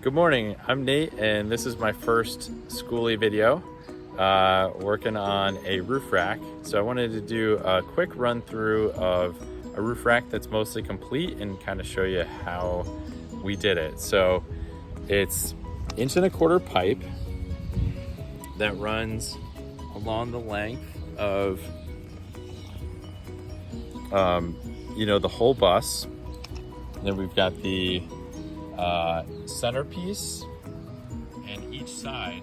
Good morning, I'm Nate, and this is my first skoolie video working on a roof rack. So I wanted to do a quick run through of a roof rack that's mostly complete and kind of show you how we did it. So it's 1.25 inch pipe that runs along the length of the whole bus. And then we've got the centerpiece and each side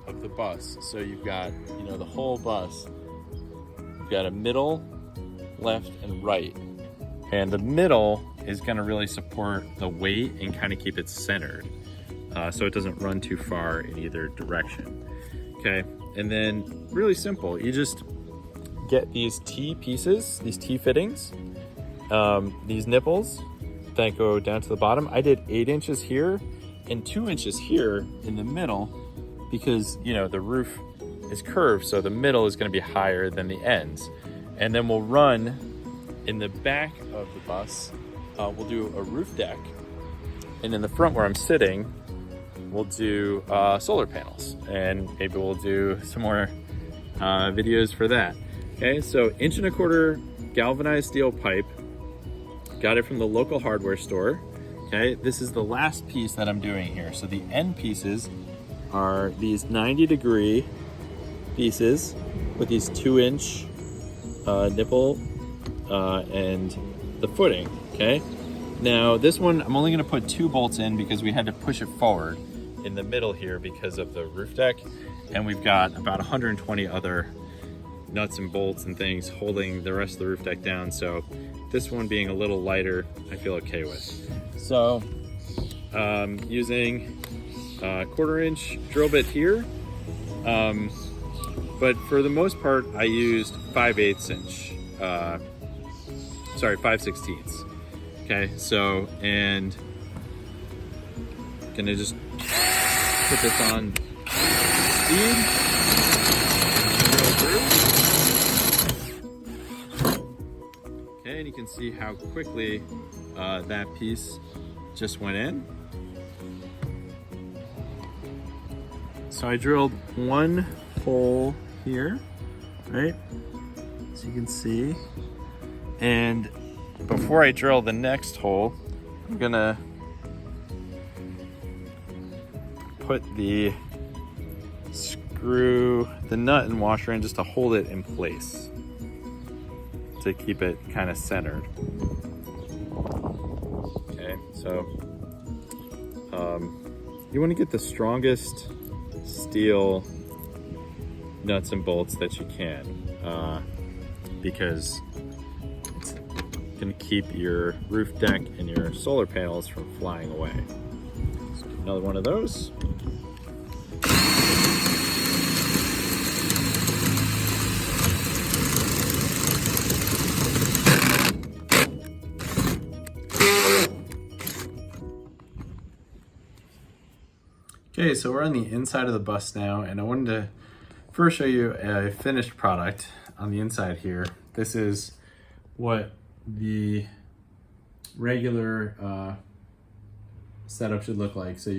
of the bus. So you've got, the whole bus. You've got a middle, left, and right. And the middle is gonna really support the weight and kind of keep it centered. So it doesn't run too far in either direction. Okay, and then really simple. You just get these T pieces, these T fittings, these nipples that go down to the bottom. I did 8 inches here and 2 inches here in the middle because, the roof is curved, so the middle is going to be higher than the ends. And then we'll run in the back of the bus, we'll do a roof deck. And in the front where I'm sitting, we'll do solar panels. And maybe we'll do some more videos for that. Okay, so 1.25 inch galvanized steel pipe. Got it from the local hardware store. Okay, this is the last piece that I'm doing here. So the end pieces are these 90-degree pieces with these 2-inch nipple and the footing, okay? Now this one, I'm only gonna put 2 bolts in because we had to push it forward in the middle here because of the roof deck. And we've got about 120 other nuts and bolts and things holding the rest of the roof deck down. So this one being a little lighter, I feel okay with. So using a 1/4 inch drill bit here. But for the most part, I used 5/16. Okay, so, and gonna just put this on speed. Okay, and you can see how quickly that piece just went in. So I drilled 1 hole here, right? So you can see. And before I drill the next hole, I'm gonna put the nut and washer in just to hold it in place, to keep it kind of centered. Okay, so you want to get the strongest steel nuts and bolts that you can, because it's going to keep your roof deck and your solar panels from flying away. Let's get another one of those. Okay, so we're on the inside of the bus now, and I wanted to first show you a finished product on the inside here. This is what the regular setup should look like. So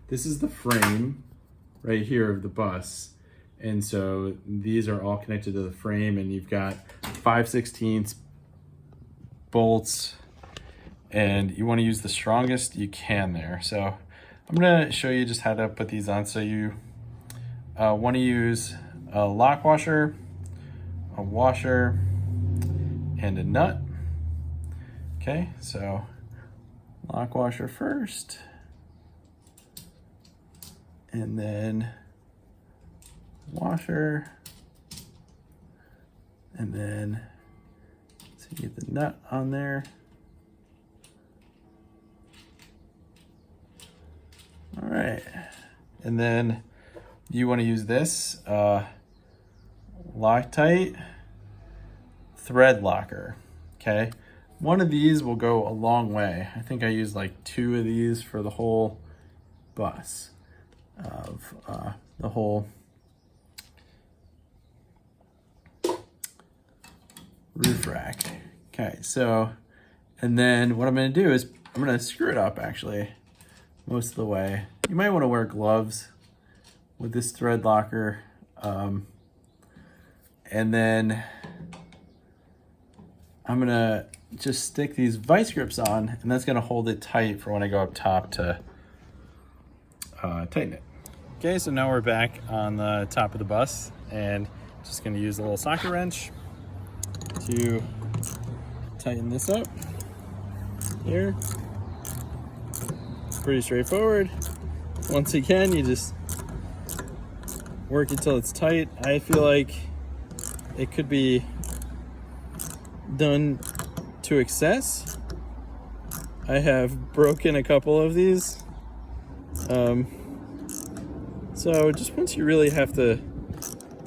this is the frame right here of the bus, and so these are all connected to the frame, and you've got 5/16 bolts, and you want to use the strongest you can there. So I'm gonna show you just how to put these on. So you want to use a lock washer, a washer, and a nut. Okay, so lock washer first, and then washer, and then so you get the nut on there. All right, and then you want to use this Loctite thread locker. Okay, one of these will go a long way. I think I used like 2 of these for the whole bus of the whole roof rack. Okay, so, and then what I'm gonna do is I'm gonna screw it up actually most of the way. You might want to wear gloves with this thread locker. And then I'm gonna just stick these vice grips on, and that's gonna hold it tight for when I go up top to tighten it. Okay, so now we're back on the top of the bus, and just gonna use a little socket wrench to tighten this up here. Pretty straightforward. Once again, you just work until it's tight. I feel like it could be done to excess. I have broken a couple of these. So just once you really have to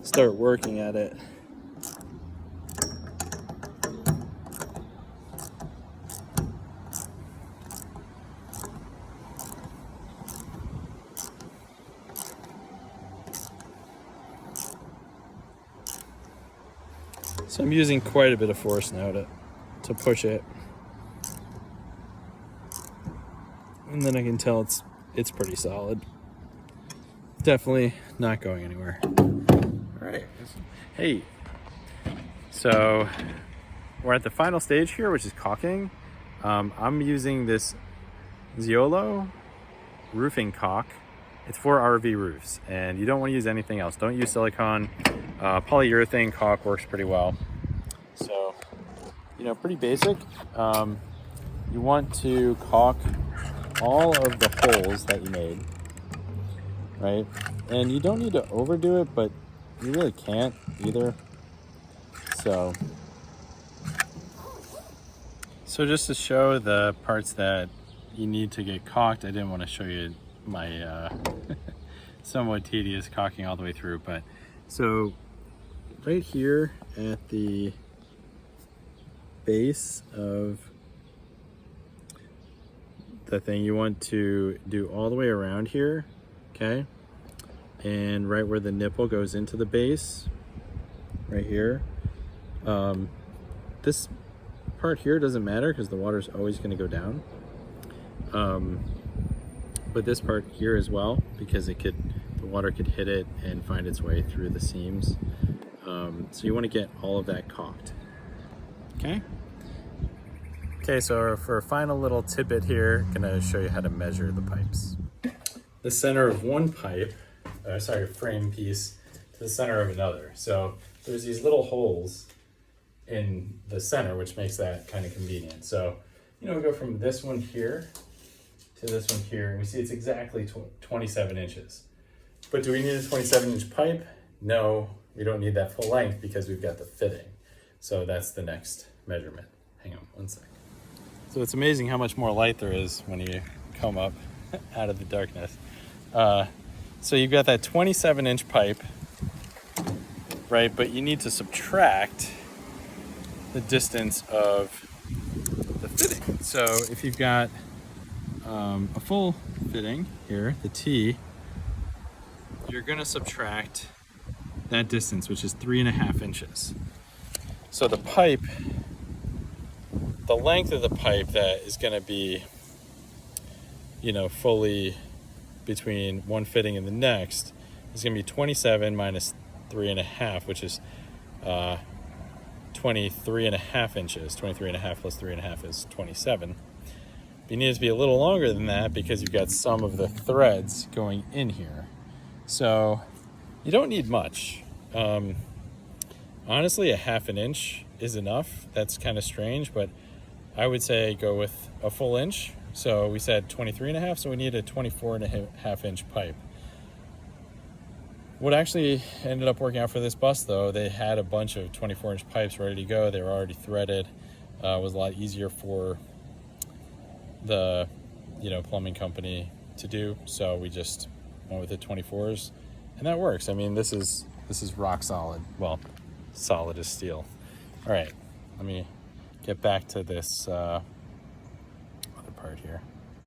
start working at it. So I'm using quite a bit of force now to push it. And then I can tell it's pretty solid. Definitely not going anywhere. All right. Hey, so we're at the final stage here, which is caulking. I'm using this Ziolo roofing caulk. It's for RV roofs, and you don't want to use anything else. Don't use silicone. Polyurethane caulk works pretty well. So, pretty basic. You want to caulk all of the holes that you made, right? And you don't need to overdo it, but you really can't either. So just to show the parts that you need to get caulked, I didn't want to show you my somewhat tedious caulking all the way through, but so right here at the base of the thing, you want to do all the way around here, okay? And right where the nipple goes into the base, right here. This part here doesn't matter because the water's always going to go down. But this part here as well, because the water could hit it and find its way through the seams. So you want to get all of that caulked. Okay. Okay, so for a final little tidbit here, I'm gonna show you how to measure the pipes. The center of one pipe, frame piece, to the center of another. So there's these little holes in the center, which makes that kind of convenient. So, we go from this one here to this one here, and we see it's exactly 27 inches. But do we need a 27-inch pipe? No, we don't need that full length because we've got the fitting. So that's the next measurement. Hang on one sec. So it's amazing how much more light there is when you come up out of the darkness. So you've got that 27-inch pipe, right? But you need to subtract the distance of the fitting. So if you've got a full fitting here, the T, you're gonna subtract that distance, which is 3.5 inches. So the pipe, the length of the pipe that is gonna be, fully between one fitting and the next is gonna be 27 minus 3.5, which is 23.5 inches. 23.5 plus 3.5 is 27. You need it to be a little longer than that because you've got some of the threads going in here. So you don't need much. Honestly, a 1/2 inch is enough. That's kind of strange, but I would say go with a full inch. So we said 23.5, so we need a 24.5 inch pipe. What actually ended up working out for this bus though, they had a bunch of 24-inch pipes ready to go. They were already threaded. It was a lot easier for the plumbing company to do, so we just went with the 24s, and that works. I mean, this is rock solid. Well, solid as steel. All right, let me get back to this other part here.